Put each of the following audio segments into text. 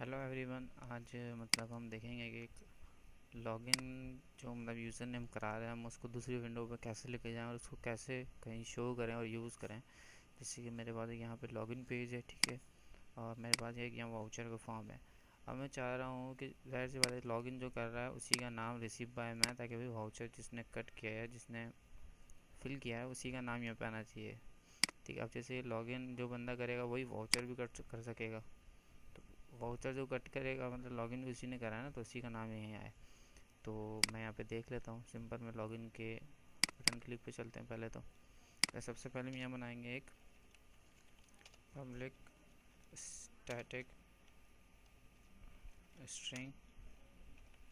Hello everyone. आज मतलब हम देखेंगे कि एक लॉगिन जो मतलब यूज़र नेम करा रहे हैं हम उसको दूसरी विंडो पर कैसे लेके जाएं और उसको कैसे कहीं शो करें और यूज़ करें। जैसे कि मेरे पास यहाँ पे लॉगिन पेज है, ठीक है, और मेरे पास एक यहाँ वाउचर का फॉर्म है। अब मैं चाह रहा हूँ कि ज़ाहिर सी बात है लॉगिन जो कर रहा है उसी का नाम रिसीव बाय मैं, ताकि भाई वाउचर जिसने कट किया है, जिसने फिल किया है, उसी का नाम यहाँ पे आना चाहिए। ठीक है, अब जैसे लॉगिन जो बंदा करेगा वही वाउचर भी कर सकेगा। वाउचर जो कट करेगा मतलब लॉगिन भी उसी ने करा है ना, तो उसी का नाम यहीं आए। तो मैं यहाँ पे देख लेता हूँ सिंपल में लॉगिन के बटन क्लिक पे चलते हैं। पहले तो सबसे पहले हम यहाँ बनाएंगे एक public static string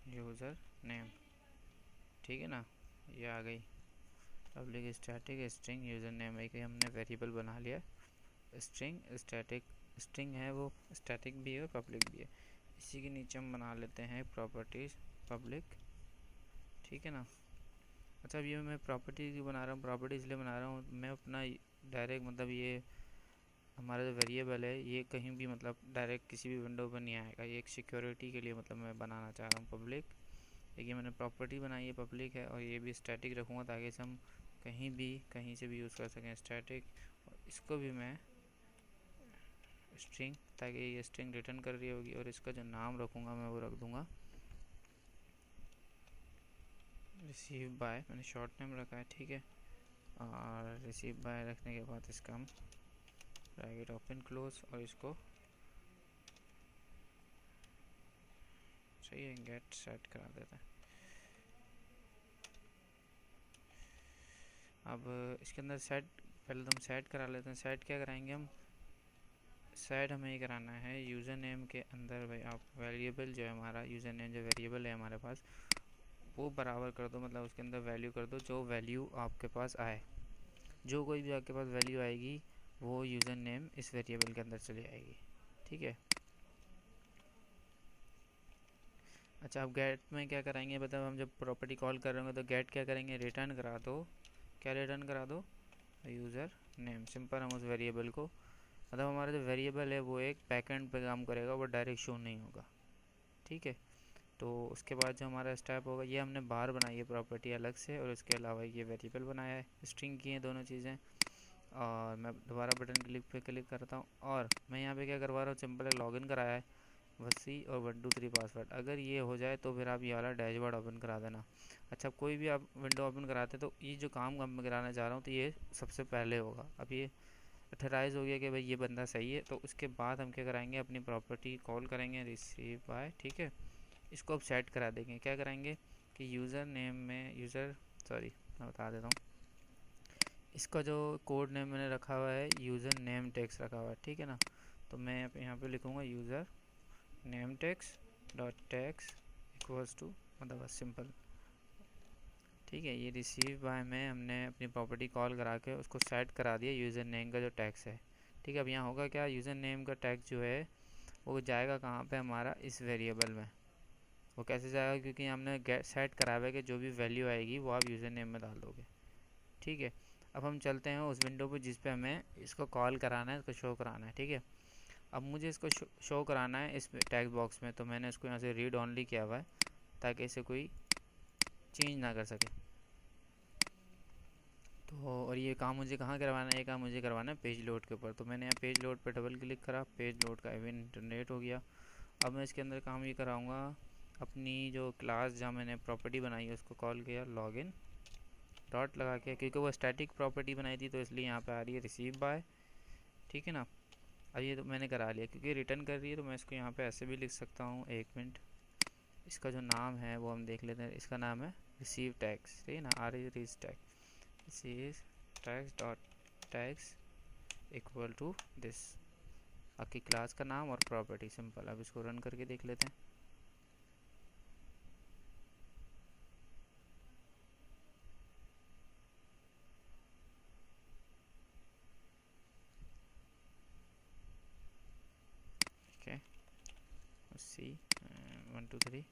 user name, ठीक है ना, ये आ गई public static string user name. एक हमने वेरिएबल बना लिया स्ट्रिंग स्टैटिक। स्ट्रिंग है वो स्टैटिक भी है और पब्लिक भी है। इसी के नीचे हम बना लेते हैं प्रॉपर्टीज़ पब्लिक, ठीक है ना। अच्छा, अब ये मैं प्रॉपर्टी की बना रहा हूँ, प्रॉपर्टी इसलिए बना रहा हूँ मैं अपना डायरेक्ट मतलब ये हमारा जो वेरिएबल है ये कहीं भी मतलब डायरेक्ट किसी भी विंडो पर नहीं आएगा। ये एक सिक्योरिटी के लिए मतलब मैं बनाना चाह रहा हूँ पब्लिक। देखिए मैंने प्रॉपर्टी बनाई है, पब्लिक है, और ये भी स्टैटिक रखूँगा ताकि इसे हम कहीं से भी यूज़ कर सकें स्टैटिक। और इसको भी मैं स्ट्रिंग, ताकि ये स्ट्रिंग रिटर्न कर रही होगी, और इसका जो नाम रखूँगा मैं वो रख दूँगा रिसीव बाय। मैंने शॉर्ट नेम रखा है, ठीक है। और रिसीव बाय रखने के बाद इसका हम ब्रैकेट ओपन क्लोज, और इसको सही है गेट सेट करा देते हैं। अब इसके अंदर सेट पहले तो हम सेट करा लेते हैं। सेट क्या कराएंगे हम, सेट हमें ये कराना है यूज़र नेम के अंदर भाई आप वेरिएबल जो है हमारा यूज़र नेम जो वेरिएबल है हमारे पास वो बराबर कर दो, मतलब उसके अंदर वैल्यू कर दो जो वैल्यू आपके पास आए। जो कोई भी आपके पास वैल्यू आएगी वो यूज़र नेम इस वेरिएबल के अंदर चली आएगी, ठीक है। अच्छा, अब गेट में क्या कराएंगे, मतलब हम जब प्रॉपर्टी कॉल कर रहे होंगे तो गेट क्या करेंगे, रिटर्न करा दो। क्या रिटर्न करा दो, यूज़र नेम। सिंपल हम उस वेरिएबल को मतलब हमारा जो वेरिएबल है वो एक बैकएंड पे काम करेगा, वो डायरेक्ट शो नहीं होगा, ठीक है। तो उसके बाद जो हमारा स्टेप होगा, ये हमने बाहर बनाई है प्रॉपर्टी अलग से, और उसके अलावा ये वेरिएबल बनाया है, स्ट्रिंग की है दोनों चीज़ें। और मैं दोबारा बटन क्लिक पे क्लिक करता हूँ, और मैं यहाँ पे क्या करवा रहा हूँ, सिंपल एक लॉगिन कराया है वसी और 123 पासवर्ड। अगर ये हो जाए तो फिर आप ये वाला डैशबोर्ड ओपन करा देना। अच्छा, कोई भी आप विंडो ओपन कराते तो ये जो काम मैं कराना चाह रहा हूँ तो ये सबसे पहले होगा। अब ये अथराइज हो गया कि भाई ये बंदा सही है, तो उसके बाद हम क्या कराएंगे, अपनी प्रॉपर्टी कॉल करेंगे रिसीव बाय, ठीक है। इसको अब सेट करा देंगे। क्या कराएंगे कि यूज़र नेम में मैं बता देता हूँ। इसका जो कोड नेम मैंने रखा हुआ है यूज़र नेम टेक्स्ट रखा हुआ है, ठीक है ना। तो मैं यहाँ पे लिखूँगा user name text dot text equals to मतलब सिंपल, ठीक है। ये रिसीव बाय में हमने अपनी प्रॉपर्टी कॉल करा के उसको सेट करा दिया यूज़र नेम का जो टैक्स है, ठीक है। अब यहाँ होगा क्या, यूज़र नेम का टैक्स जो है वो जाएगा कहाँ पे, हमारा इस वेरिएबल में। वो कैसे जाएगा, क्योंकि हमने सेट करा हुआ है कि जो भी वैल्यू आएगी वो आप यूज़र नेम में डाल दोगे, ठीक है। अब हम चलते हैं उस विंडो पर जिस पे हमें इसको कॉल कराना है, इसको शो कराना है, ठीक है। अब मुझे इसको शो कराना है इस टेक्स्ट बॉक्स में, तो मैंने इसको यहाँ से रीड ऑनली किया हुआ है ताकि इसे कोई चेंज ना कर सके। तो और ये काम मुझे कहाँ करवाना है, ये काम मुझे करवाना है पेज लोड के ऊपर। तो मैंने यहाँ पेज लोड पे डबल क्लिक करा, पेज लोड का इवेंट इंटरनेट हो गया। अब मैं इसके अंदर काम ये कराऊंगा, अपनी जो क्लास जहाँ मैंने प्रॉपर्टी बनाई है उसको कॉल किया लॉगिन डॉट लगा के, क्योंकि वो स्टैटिक प्रॉपर्टी बनाई थी तो इसलिए यहाँ पे आ रही है रिसीव बाय, ठीक है ना। अब ये तो मैंने करा लिया, क्योंकि रिटर्न कर रही है तो मैं इसको यहाँ पे ऐसे भी लिख सकता हूँ। एक मिनट, इसका जो नाम है वो हम देख लेते हैं। इसका नाम है रिसीव टैक्स, ठीक है ना, receive text dot text equal to this, आपकी क्लास का नाम और प्रॉपर्टी, सिंपल। अब इसको रन करके देख लेते हैं। ठीक है, सी 1 2 3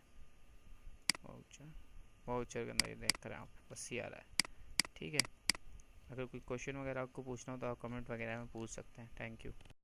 वाउचर के अंदर ये देख कर आप बस सी आ रहा है, ठीक है। अगर कोई क्वेश्चन वगैरह आपको पूछना हो तो आप कमेंट वगैरह में पूछ सकते हैं। Thank you.